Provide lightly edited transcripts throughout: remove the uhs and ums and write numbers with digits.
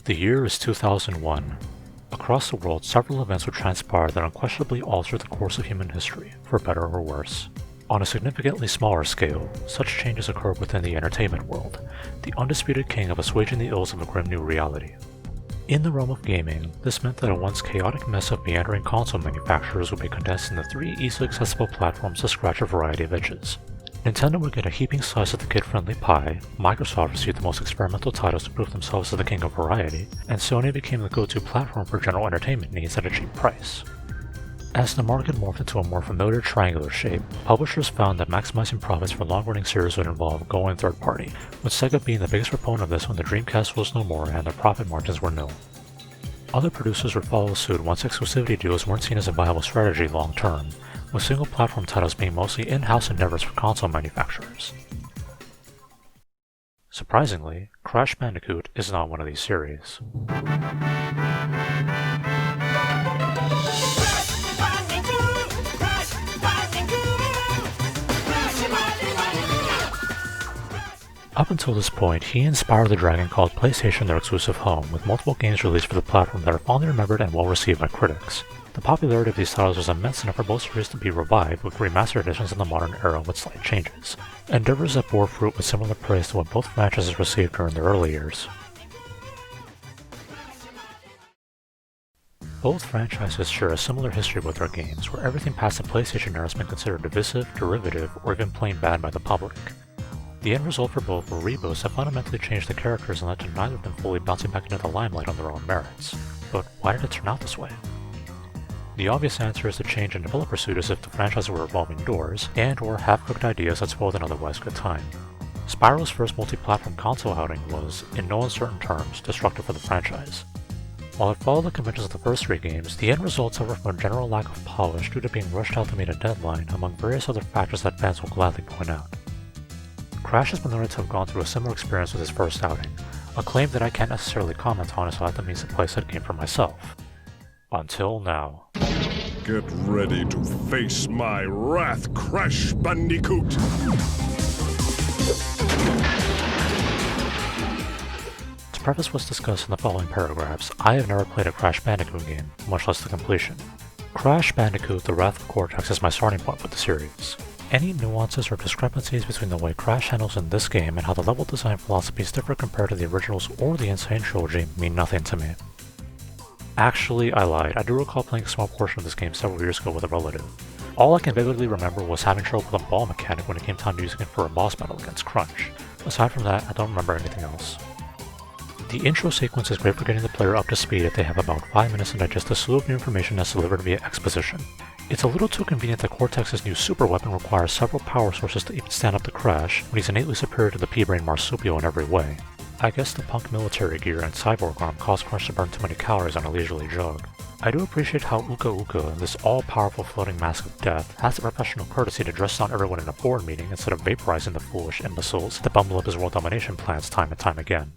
The year is 2001. Across the world, several events would transpire that unquestionably alter the course of human history, for better or worse. On a significantly smaller scale, such changes occurred within the entertainment world, the undisputed king of assuaging the ills of a grim new reality. In the realm of gaming, this meant that a once chaotic mess of meandering console manufacturers would be condensed into 3 easily accessible platforms to scratch a variety of itches. Nintendo would get a heaping slice of the kid-friendly pie, Microsoft received the most experimental titles to prove themselves as the king of variety, and Sony became the go-to platform for general entertainment needs at a cheap price. As the market morphed into a more familiar triangular shape, publishers found that maximizing profits for long-running series would involve going third-party, with Sega being the biggest proponent of this when the Dreamcast was no more and their profit margins were nil. Other producers would follow suit once exclusivity deals weren't seen as a viable strategy long-term, with single-platform titles being mostly in-house endeavors for console manufacturers. Surprisingly, Crash Bandicoot is not one of these series. Up until this point, he and Spyro the Dragon called PlayStation their exclusive home, with multiple games released for the platform that are fondly remembered and well received by critics. The popularity of these titles was immense enough for both series to be revived with remastered editions in the modern era with slight changes, endeavors that bore fruit with similar praise to what both franchises received during their early years. Both franchises share a similar history with their games, where everything past the PlayStation era has been considered divisive, derivative, or even plain bad by the public. The end result for both were reboots that fundamentally changed the characters and led to neither of them fully bouncing back into the limelight on their own merits. But why did it turn out this way? The obvious answer is the change in developer suit as if the franchises were revolving doors, and/or half-cooked ideas that spoiled an otherwise good time. Spyro's first multi-platform console outing was, in no uncertain terms, destructive for the franchise. While it followed the conventions of the first 3 games, the end result suffered from a general lack of polish due to being rushed out to meet a deadline, among various other factors that fans will gladly point out. Crash has been noted to have gone through a similar experience with his first outing, a claim that I can't necessarily comment on as I have the means to play said game for myself. Until now. Get ready to face my wrath, Crash Bandicoot! To preface what's discussed in the following paragraphs, I have never played a Crash Bandicoot game, much less the completion. Crash Bandicoot The Wrath of Cortex is my starting point with the series. Any nuances or discrepancies between the way Crash handles in this game and how the level design philosophies differ compared to the originals or the Insane Trilogy mean nothing to me. Actually, I lied. I do recall playing a small portion of this game several years ago with a relative. All I can vividly remember was having trouble with a ball mechanic when it came time to using it for a boss battle against Crunch. Aside from that, I don't remember anything else. The intro sequence is great for getting the player up to speed if they have about 5 minutes to digest a slew of new information that's delivered via exposition. It's a little too convenient that Cortex's new super weapon requires several power sources to even stand up to Crash, when he's innately superior to the pea-brain marsupial in every way. I guess the punk military gear and cyborg arm cause Crunch to burn too many calories on a leisurely jog. I do appreciate how Uka Uka, this all-powerful floating mask of death, has the professional courtesy to dress down everyone in a board meeting instead of vaporizing the foolish imbeciles that bumble up his world domination plans time and time again.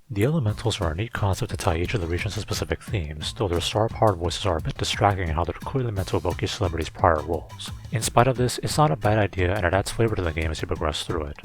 The elementals are a neat concept to tie each of the regions to specific themes, though their star-powered voices are a bit distracting in how they're clearly meant to evoke each celebrity's prior roles. In spite of this, it's not a bad idea and it adds flavor to the game as you progress through it.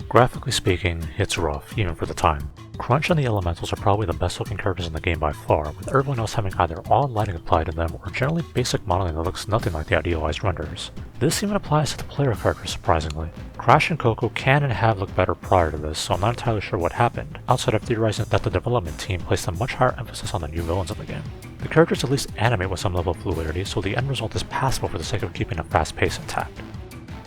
Graphically speaking, it's rough, even for the time. Crunch and the Elementals are probably the best looking characters in the game by far, with everyone else having either odd lighting applied to them or generally basic modeling that looks nothing like the idealized renders. This even applies to the player characters, surprisingly. Crash and Coco can and have looked better prior to this, so I'm not entirely sure what happened, outside of theorizing that the development team placed a much higher emphasis on the new villains in the game. The characters at least animate with some level of fluidity, so the end result is passable for the sake of keeping a fast pace intact.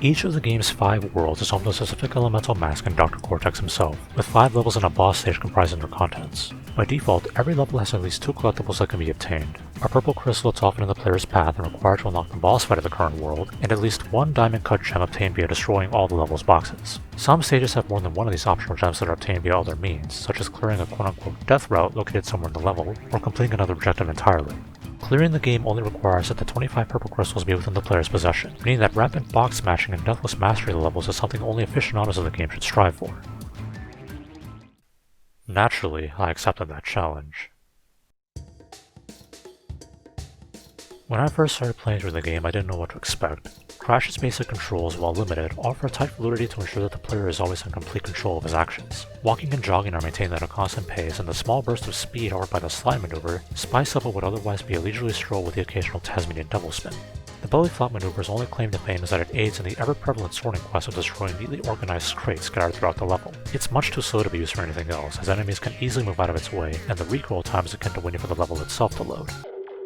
Each of the game's 5 worlds is home to a specific elemental mask and Dr. Cortex himself, with 5 levels and a boss stage comprising their contents. By default, every level has at least 2 collectibles that can be obtained, a purple crystal that's often in the player's path and required to unlock the boss fight of the current world, and at least 1 diamond cut gem obtained via destroying all the level's boxes. Some stages have more than one of these optional gems that are obtained via other means, such as clearing a quote-unquote death route located somewhere in the level, or completing another objective entirely. Clearing the game only requires that the 25 purple crystals be within the player's possession, meaning that rampant box smashing and deathless mastery of the levels is something only aficionados of the game should strive for. Naturally, I accepted that challenge. When I first started playing through the game, I didn't know what to expect. Crash's basic controls, while limited, offer a tight fluidity to ensure that the player is always in complete control of his actions. Walking and jogging are maintained at a constant pace, and the small burst of speed offered by the slide maneuver spice up what would otherwise be a leisurely stroll with the occasional Tasmanian double spin. The belly flop maneuver's only claim to fame is that it aids in the ever-prevalent sorting quest of destroying neatly organized crates scattered throughout the level. It's much too slow to be used for anything else, as enemies can easily move out of its way, and the recoil time is akin to waiting for the level itself to load.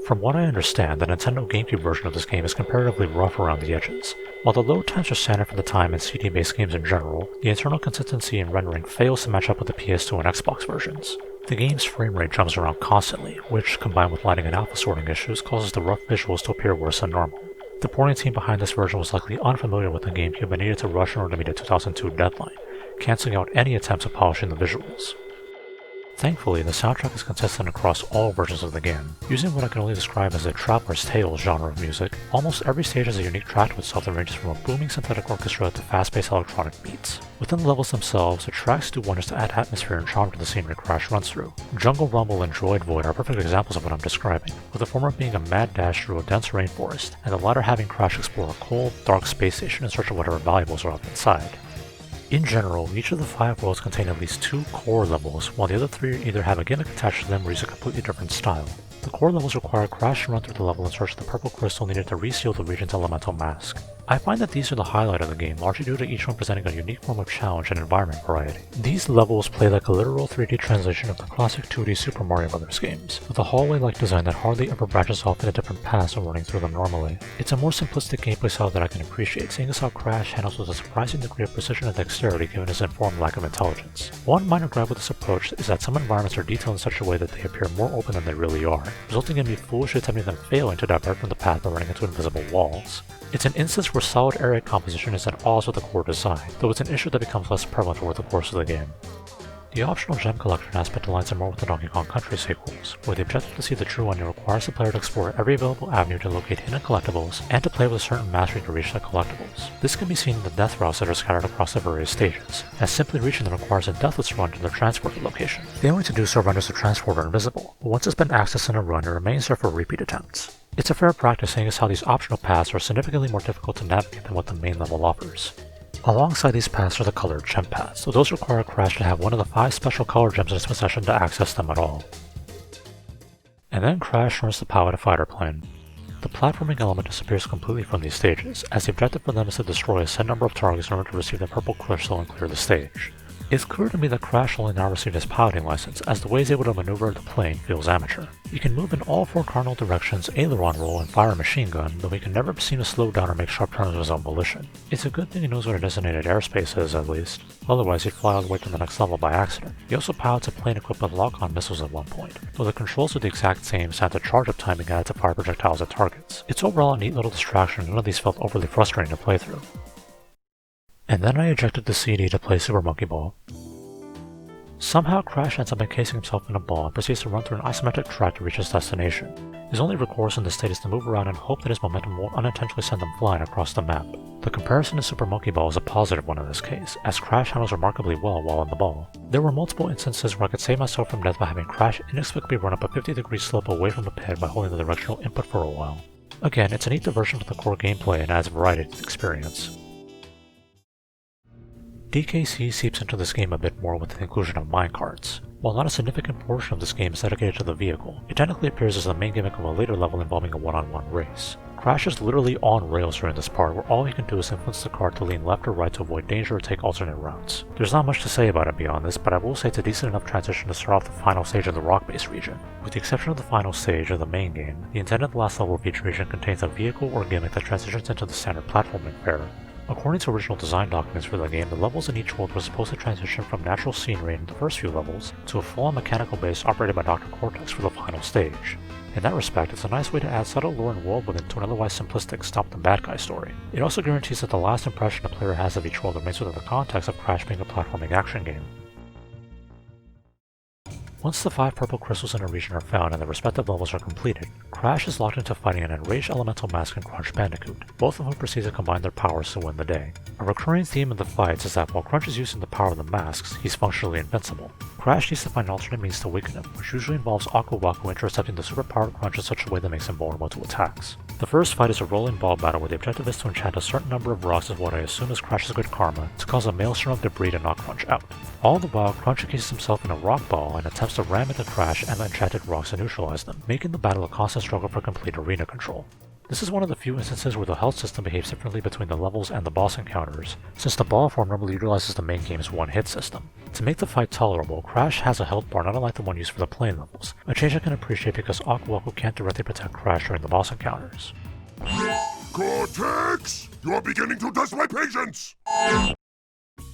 From what I understand, the Nintendo GameCube version of this game is comparatively rough around the edges. While the load times are standard for the time in CD-based games in general, the internal consistency in rendering fails to match up with the PS2 and Xbox versions. The game's frame rate jumps around constantly, which, combined with lighting and alpha sorting issues, causes the rough visuals to appear worse than normal. The porting team behind this version was likely unfamiliar with the GameCube and needed to rush in order to meet a 2002 deadline, cancelling out any attempts at polishing the visuals. Thankfully, the soundtrack is consistent across all versions of the game. Using what I can only describe as a Traveler's Tales genre of music, almost every stage has a unique track to itself that ranges from a booming synthetic orchestra to fast-paced electronic beats. Within the levels themselves, the tracks do wonders to add atmosphere and charm to the scenery Crash runs through. Jungle Rumble and Droid Void are perfect examples of what I'm describing, with the former being a mad dash through a dense rainforest, and the latter having Crash explore a cold, dark space station in search of whatever valuables are up inside. In general, each of the 5 worlds contain at least 2 core levels, while the other 3 either have a gimmick attached to them or use a completely different style. The core levels require Crash to run through the level in search of the purple crystal needed to reseal the region's elemental mask. I find that these are the highlight of the game, largely due to each one presenting a unique form of challenge and environment variety. These levels play like a literal 3D translation of the classic 2D Super Mario Bros. Games, with a hallway-like design that hardly ever branches off into different paths when running through them normally. It's a more simplistic gameplay style that I can appreciate, seeing as how Crash handles with a surprising degree of precision and dexterity given his informed lack of intelligence. One minor gripe with this approach is that some environments are detailed in such a way that they appear more open than they really are, resulting in me foolishly attempting them failing to divert from the path by running into invisible walls. It's an instance where solid area composition is at odds with the core design, though it's an issue that becomes less prevalent over the course of the game. The optional gem collection aspect aligns in more with the Donkey Kong Country sequels, where the objective to see the true onion requires the player to explore every available avenue to locate hidden collectibles, and to play with a certain mastery to reach the collectibles. This can be seen in the death routes that are scattered across the various stages, as simply reaching them requires a deathless run to their transported location. Failing to do so renders the transporter invisible, but once it's been accessed in a run, it remains there for repeat attempts. It's a fair practice seeing as how these optional paths are significantly more difficult to navigate than what the main level offers. Alongside these paths are the colored gem paths, so those require Crash to have one of the 5 special colored gems in his possession to access them at all. And then Crash learns to pilot a fighter plane. The platforming element disappears completely from these stages, as the objective for them is to destroy a set number of targets in order to receive the purple crystal and clear the stage. It's clear to me that Crash only now received his piloting license, as the way he's able to maneuver the plane feels amateur. He can move in all 4 cardinal directions, aileron roll, and fire a machine gun, though he can never be seen to slow down or make sharp turns of his own volition. It's a good thing he knows what a designated airspace is, at least. Otherwise, he'd fly all the way to the next level by accident. He also pilots a plane equipped with lock-on missiles at one point, though the controls are the exact same, so the charge-up timing added to fire projectiles at targets. It's overall a neat little distraction, and none of these felt overly frustrating to play through. And then I ejected the CD to play Super Monkey Ball. Somehow Crash ends up encasing himself in a ball and proceeds to run through an isometric track to reach his destination. His only recourse in this state is to move around and hope that his momentum won't unintentionally send him flying across the map. The comparison to Super Monkey Ball is a positive one in this case, as Crash handles remarkably well while in the ball. There were multiple instances where I could save myself from death by having Crash inexplicably run up a 50-degree slope away from the pit by holding the directional input for a while. Again, it's a neat diversion from the core gameplay and adds variety to the experience. DKC seeps into this game a bit more with the inclusion of minecarts. While not a significant portion of this game is dedicated to the vehicle, it technically appears as the main gimmick of a later level involving a one-on-one race. Crash is literally on rails during this part, where all he can do is influence the car to lean left or right to avoid danger or take alternate routes. There's not much to say about it beyond this, but I will say it's a decent enough transition to start off the final stage of the rock-based region. With the exception of the final stage of the main game, the intended last level of each region contains a vehicle or gimmick that transitions into the standard platforming fare. According to original design documents for the game, the levels in each world were supposed to transition from natural scenery in the first few levels to a full-on mechanical base operated by Dr. Cortex for the final stage. In that respect, it's a nice way to add subtle lore and world building to an otherwise simplistic stop the bad guy story. It also guarantees that the last impression a player has of each world remains within the context of Crash being a platforming action game. Once the 5 purple crystals in a region are found and their respective levels are completed, Crash is locked into fighting an enraged elemental mask and Crunch Bandicoot, both of whom proceed to combine their powers to win the day. A recurring theme in the fights is that while Crunch is using the power of the masks, he's functionally invincible. Crash needs to find alternate means to weaken him, which usually involves Aku Waku intercepting the superpowered Crunch in such a way that makes him vulnerable to attacks. The first fight is a rolling ball battle where the objective is to enchant a certain number of rocks with what I assume is Crash's good karma to cause a maelstrom of debris to knock Crunch out. All the while, Crunch encases himself in a rock ball and attempts to ram into Crash and the enchanted rocks to neutralize them, making the battle a constant struggle for complete arena control. This is one of the few instances where the health system behaves differently between the levels and the boss encounters, since the ball form normally utilizes the main game's one-hit system. To make the fight tolerable, Crash has a health bar not unlike the one used for the plane levels, a change I can appreciate because Aku Waku can't directly protect Crash during the boss encounters. Cortex! You are beginning to test my patience!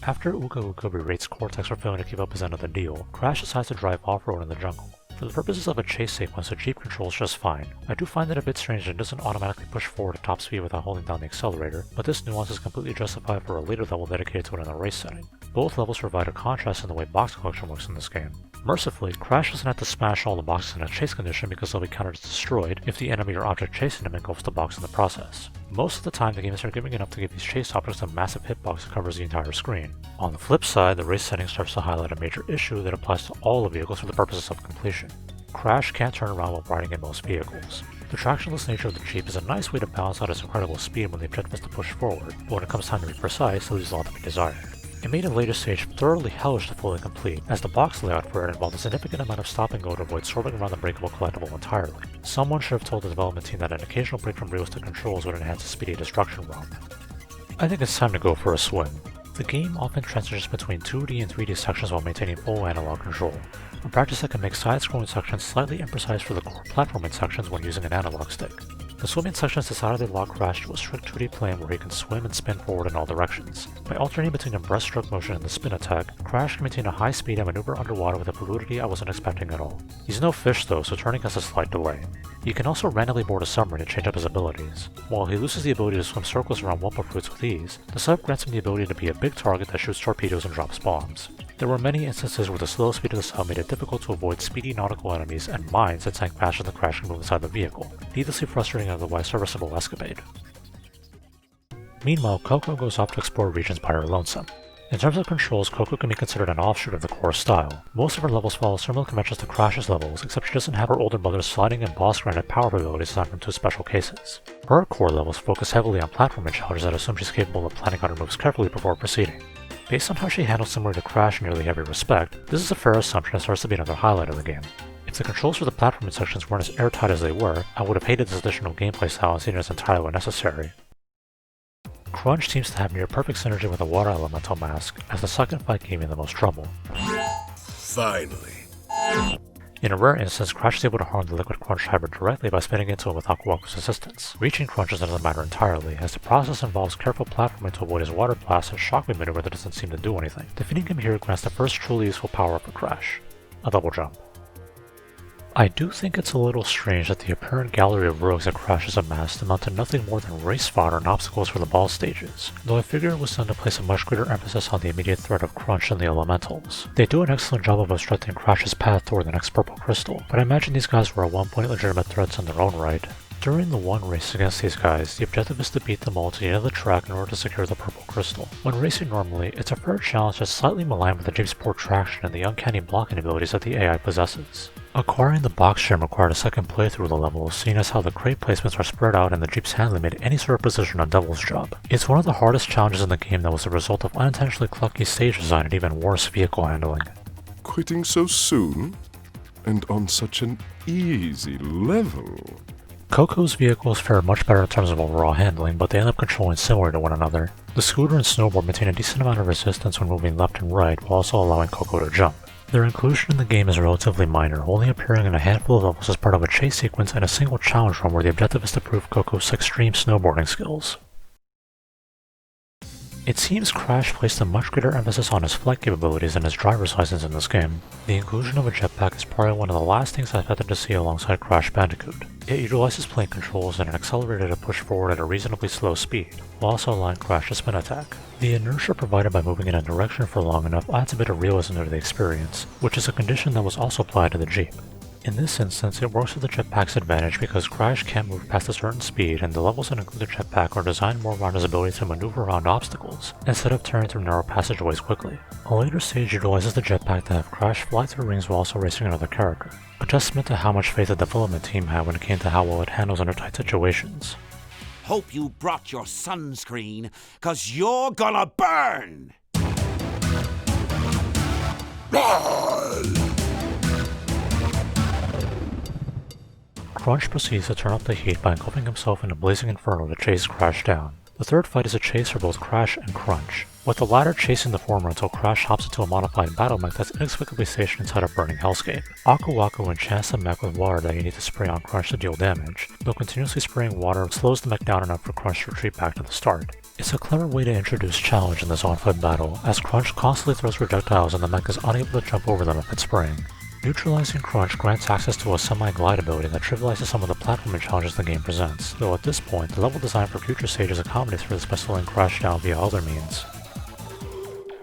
After Uka Uka berates Cortex for failing to keep up his end of the deal, Crash decides to drive off-road in the jungle. For the purposes of a chase sequence, the Jeep controls just fine. I do find it a bit strange that it doesn't automatically push forward at top speed without holding down the accelerator, but this nuance is completely justified for a later level dedicated to it in a race setting. Both levels provide a contrast in the way box collection works in this game. Mercifully, Crash doesn't have to smash all the boxes in a chase condition because they'll be counted as destroyed if the enemy or object chasing him engulfs the box in the process. Most of the time, the game is forgiving enough to give these chase objects a massive hitbox that covers the entire screen. On the flip side, the race setting starts to highlight a major issue that applies to all the vehicles for the purposes of completion. Crash can't turn around while riding in most vehicles. The tractionless nature of the Jeep is a nice way to balance out its incredible speed when the objective is to push forward, but when it comes time to be precise, it leaves a lot to be desired. It made a later stage thoroughly hellish to fully complete, as the box layout for it involved a significant amount of stop and go to avoid swerving around the breakable collectible entirely. Someone should have told the development team that an occasional break from realistic controls would enhance a speedy destruction romp. I think it's time to go for a swing. The game often transitions between 2D and 3D sections while maintaining full analog control, a practice that can make side-scrolling sections slightly imprecise for the core platforming sections when using an analog stick. The swimming sections decidedly lock Crash to a strict 2D plane where he can swim and spin forward in all directions. By alternating between the breaststroke motion and the spin attack, Crash can maintain a high speed and maneuver underwater with a fluidity I wasn't expecting at all. He's no fish though, so turning has a slight delay. He can also randomly board a submarine to change up his abilities. While he loses the ability to swim circles around Wumpa fruits with ease, the sub grants him the ability to be a big target that shoots torpedoes and drops bombs. There were many instances where the slow speed of the sub made it difficult to avoid speedy nautical enemies and mines that sank faster than Crash can move inside the vehicle, needlessly frustrating an otherwise serviceable escapade. Meanwhile, Coco goes off to explore regions by her lonesome. In terms of controls, Coco can be considered an offshoot of the core style. Most of her levels follow similar conventions to Crash's levels, except she doesn't have her older brother's sliding and boss-granted power abilities aside from 2 special cases. Her core levels focus heavily on platforming challenges that assume she's capable of planning out her moves carefully before proceeding. Based on how she handles similar to Crash in nearly every respect, this is a fair assumption and starts to be another highlight of the game. If the controls for the platforming sections weren't as airtight as they were, I would have hated this additional gameplay style and seen it as entirely unnecessary. Crunch seems to have near perfect synergy with the water elemental mask, as the second fight gave me the most trouble. Finally. In a rare instance, Crash is able to harm the Liquid Crunch hybrid directly by spinning into it with Aku Waku's assistance. Reaching Crunch is another matter entirely, as the process involves careful platforming to avoid his water blast and shockwave maneuver that doesn't seem to do anything. Defeating him here grants the first truly useful power-up for Crash: a double jump. I do think it's a little strange that the apparent gallery of rogues that Crash has amassed amount to nothing more than race fodder and obstacles for the ball stages, though I figure it was done to place a much greater emphasis on the immediate threat of Crunch and the elementals. They do an excellent job of obstructing Crash's path toward the next purple crystal, but I imagine these guys were at one point legitimate threats in their own right. During the one race against these guys, the objective is to beat them all to the end of the track in order to secure the purple crystal. When racing normally, it's a fair challenge that's slightly maligned with the Jeep's poor traction and the uncanny blocking abilities that the AI possesses. Acquiring the box gem required a second playthrough of the level, seeing as how the crate placements are spread out and the Jeep's handling made any sort of precision a devil's job. It's one of the hardest challenges in the game that was the result of unintentionally clunky stage design and even worse vehicle handling. Quitting so soon? And on such an easy level? Coco's vehicles fare much better in terms of overall handling, but they end up controlling similar to one another. The scooter and snowboard maintain a decent amount of resistance when moving left and right, while also allowing Coco to jump. Their inclusion in the game is relatively minor, only appearing in a handful of levels as part of a chase sequence and a single challenge run where the objective is to prove Coco's extreme snowboarding skills. It seems Crash placed a much greater emphasis on his flight capabilities than his driver's license in this game. The inclusion of a jetpack is probably one of the last things I expected to see alongside Crash Bandicoot. It utilizes plane controls and an accelerator to push forward at a reasonably slow speed, while also allowing Crash to spin attack. The inertia provided by moving in a direction for long enough adds a bit of realism to the experience, which is a condition that was also applied to the Jeep. In this instance, it works to the jetpack's advantage because Crash can't move past a certain speed, and the levels that include the jetpack are designed more around his ability to maneuver around obstacles, instead of tearing through narrow passageways quickly. A later stage utilizes the jetpack to have Crash fly through rings while also racing another character, a testament to how much faith the development team had when it came to how well it handles under tight situations. Hope you brought your sunscreen, 'cause you're gonna burn! Crunch proceeds to turn up the heat by engulfing himself in a blazing inferno to chase Crash down. The third fight is a chase for both Crash and Crunch, with the latter chasing the former until Crash hops into a modified battle mech that's inexplicably stationed inside a burning hellscape. Aku Aku enchants the mech with water that you need to spray on Crunch to deal damage, though continuously spraying water slows the mech down enough for Crunch to retreat back to the start. It's a clever way to introduce challenge in this on-foot battle, as Crunch constantly throws projectiles and the mech is unable to jump over them if it's spraying. Neutralizing Crunch grants access to a semi-glide ability that trivializes some of the platforming challenges the game presents, though at this point, the level design for future stages accommodates for this by slowing Crash down via other means.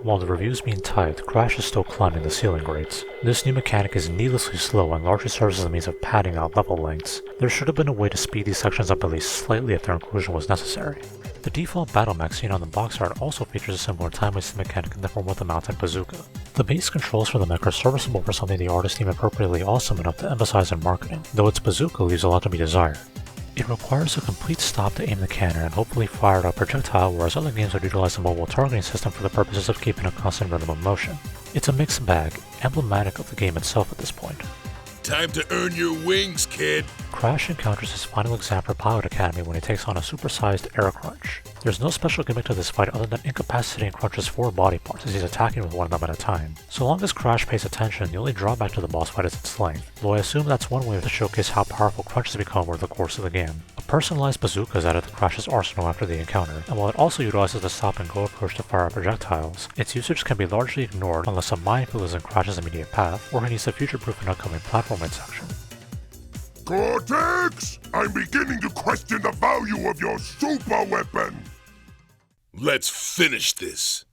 While the reviews being tight, Crash is still climbing the ceiling grates. This new mechanic is needlessly slow and largely serves as a means of padding out level lengths. There should have been a way to speed these sections up at least slightly if their inclusion was necessary. The default battle mech seen on the box art also features a similar time-wasting mechanic in the form of the mounted bazooka. The base controls for the mech are serviceable for something the artist deemed appropriately awesome enough to emphasize in marketing, though its bazooka leaves a lot to be desired. It requires a complete stop to aim the cannon and hopefully fire a projectile, whereas other games would utilize a mobile targeting system for the purposes of keeping a constant rhythm of motion. It's a mixed bag, emblematic of the game itself at this point. Time to earn your wings, kid! Crash encounters his final exam for Pilot Academy when he takes on a supersized Air Crunch. There's no special gimmick to this fight other than incapacitating Crunch's 4 body parts as he's attacking with one of them at a time. So long as Crash pays attention, the only drawback to the boss fight is its length, though I assume that's one way to showcase how powerful Crunch has become over the course of the game. A personalized bazooka is added to Crash's arsenal after the encounter, and while it also utilizes the stop and go approach to fire projectiles, its usage can be largely ignored unless a minefield is in Crash's immediate path, or he needs to future-proof an upcoming platforming section. Cortex! I'm beginning to question the value of your super weapon! Let's finish this!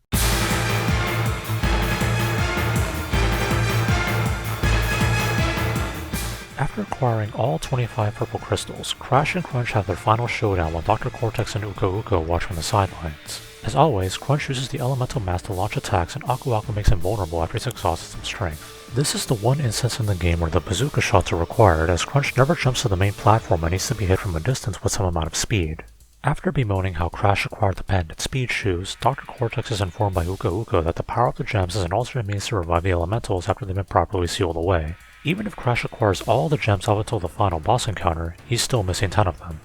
After acquiring all 25 purple crystals, Crash and Crunch have their final showdown while Dr. Cortex and Uka Uka watch from the sidelines. As always, Crunch uses the elemental mass to launch attacks and Aku Aku makes him vulnerable after he's exhausted some strength. This is the one instance in the game where the bazooka shots are required, as Crunch never jumps to the main platform and needs to be hit from a distance with some amount of speed. After bemoaning how Crash acquired the patented speed shoes, Dr. Cortex is informed by Uka Uka that the power of the gems is an alternate means to revive the elementals after they've been properly sealed away. Even if Crash acquires all the gems up until the final boss encounter, he's still missing 10 of them.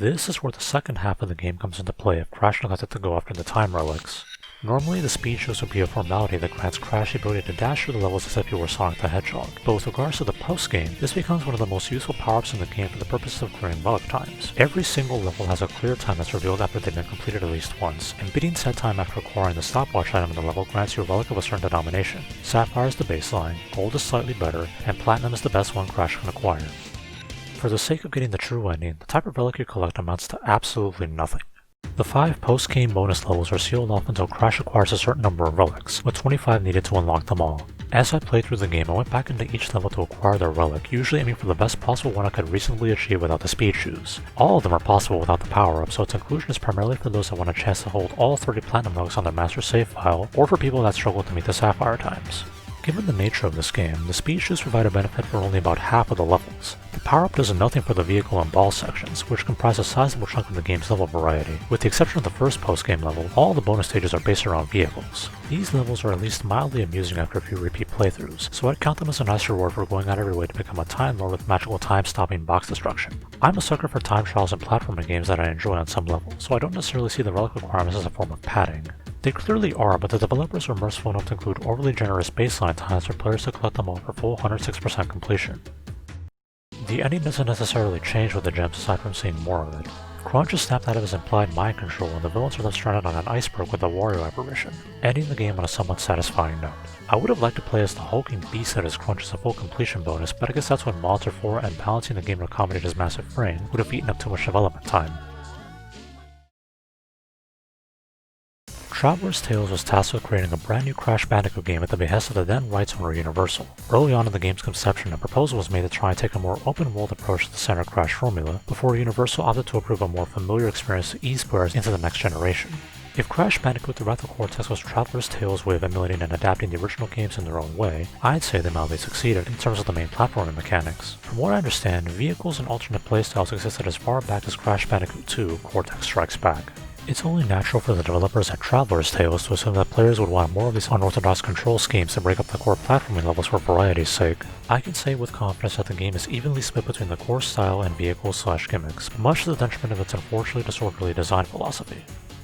This is where the second half of the game comes into play if Crash neglected to go after the time relics. Normally, the speed shoes would be a formality that grants Crash the ability to dash through the levels as if he were Sonic the Hedgehog, but with regards to the post-game, this becomes one of the most useful power-ups in the game for the purposes of clearing relic times. Every single level has a clear time that's revealed after they've been completed at least once, and beating said time after acquiring the stopwatch item in the level grants you a relic of a certain denomination. Sapphire is the baseline, gold is slightly better, and platinum is the best one Crash can acquire. For the sake of getting the true ending, the type of relic you collect amounts to absolutely nothing. The 5 post-game bonus levels are sealed off until Crash acquires a certain number of relics, with 25 needed to unlock them all. As I played through the game, I went back into each level to acquire their relic, usually aiming for the best possible one I could reasonably achieve without the speed shoes. All of them are possible without the power-up, so its inclusion is primarily for those that want a chance to hold all 30 platinum relics on their master save file, or for people that struggle to meet the sapphire times. Given the nature of this game, the speed shoes provide a benefit for only about half of the levels. The power-up does nothing for the vehicle and ball sections, which comprise a sizable chunk of the game's level variety. With the exception of the first post-game level, all the bonus stages are based around vehicles. These levels are at least mildly amusing after a few repeat playthroughs, so I'd count them as a nice reward for going out of your way to become a Time Lord with magical time-stopping box destruction. I'm a sucker for time trials and platforming games that I enjoy on some level, so I don't necessarily see the relic requirements as a form of padding. They clearly are, but the developers are merciful enough to include overly generous baseline times for players to collect them all for full 106% completion. The ending doesn't necessarily change with the gems aside from seeing more of it. Crunch is snapped out of his implied mind control and the villains are left stranded on an iceberg with a Wario apparition, ending the game on a somewhat satisfying note. I would have liked to play as the hulking beast that is Crunch as a full completion bonus, but I guess that's what mods are for, and balancing the game to accommodate his massive frame would have eaten up too much development time. Traveler's Tales was tasked with creating a brand new Crash Bandicoot game at the behest of the then rights owner Universal. Early on in the game's conception, a proposal was made to try and take a more open-world approach to the standard Crash formula, before Universal opted to approve a more familiar experience to ease players into the next generation. If Crash Bandicoot The Wrath of Cortex was Traveler's Tales' way of emulating and adapting the original games in their own way, I'd say they mildly succeeded in terms of the main platforming mechanics. From what I understand, vehicles and alternate playstyles existed as far back as Crash Bandicoot 2 Cortex Strikes Back. It's only natural for the developers at Traveler's Tales to assume that players would want more of these unorthodox control schemes to break up the core platforming levels for variety's sake. I can say with confidence that the game is evenly split between the core style and vehicles/gimmicks, much to the detriment of its unfortunately disorderly design philosophy.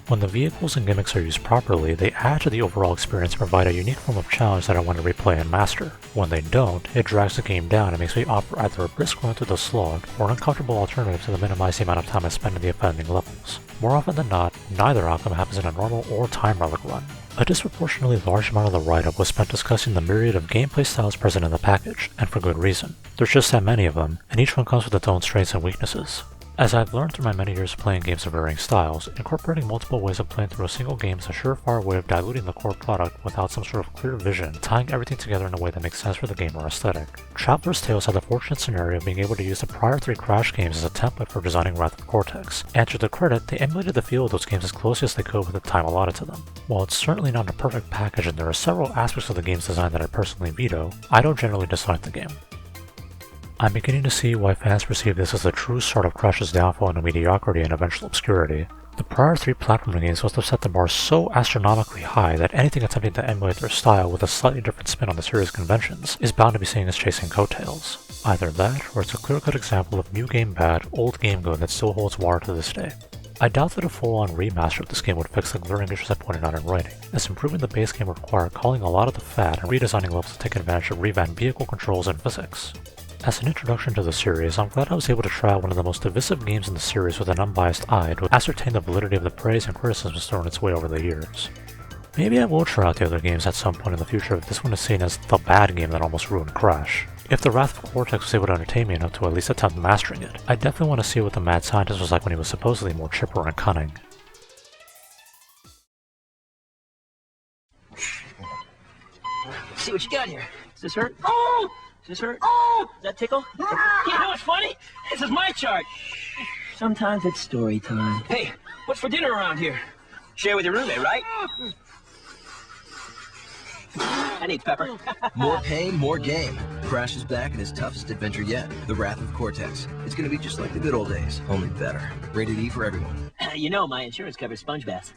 When the vehicles and gimmicks are used properly, they add to the overall experience and provide a unique form of challenge that I want to replay and master. When they don't, it drags the game down and makes me opt for either a brisk run through the slog or an uncomfortable alternative to minimize the amount of time I spend in the offending levels. More often than not, neither outcome happens in a normal or time relic run. A disproportionately large amount of the write-up was spent discussing the myriad of gameplay styles present in the package, and for good reason. There's just that many of them, and each one comes with its own strengths and weaknesses. As I've learned through my many years of playing games of varying styles, incorporating multiple ways of playing through a single game is a surefire way of diluting the core product without some sort of clear vision, tying everything together in a way that makes sense for the game or aesthetic. Traveler's Tales had the fortunate scenario of being able to use the prior 3 Crash games as a template for designing Wrath of Cortex, and to their credit, they emulated the feel of those games as closely as they could with the time allotted to them. While it's certainly not a perfect package and there are several aspects of the game's design that I personally veto, I don't generally dislike the game. I'm beginning to see why fans perceive this as the true start of Crash's downfall into mediocrity and eventual obscurity. The prior 3 platforming games must have set the bar so astronomically high that anything attempting to emulate their style with a slightly different spin on the series' conventions is bound to be seen as chasing coattails. Either that, or it's a clear-cut example of new game bad, old game good that still holds water to this day. I doubt that a full-on remaster of this game would fix the glaring issues I pointed out in writing, as improving the base game would require calling a lot of the fat and redesigning levels to take advantage of revamped vehicle controls and physics. As an introduction to the series, I'm glad I was able to try out one of the most divisive games in the series with an unbiased eye to ascertain the validity of the praise and criticisms thrown its way over the years. Maybe I will try out the other games at some point in the future if this one is seen as the bad game that almost ruined Crash. If The Wrath of Cortex was able to entertain me enough to at least attempt mastering it, I definitely want to see what the mad scientist was like when he was supposedly more chipper and cunning. See what you got here. Does this hurt? Oh! Does this hurt? Oh! Does that tickle? You know what's funny? This is my chart. Sometimes it's story time. Hey, what's for dinner around here? Share with your roommate, right? I need pepper. More pain, more game. Crash is back in his toughest adventure yet, The Wrath of Cortex. It's gonna be just like the good old days, only better. Rated E for everyone. You know my insurance covers sponge baths.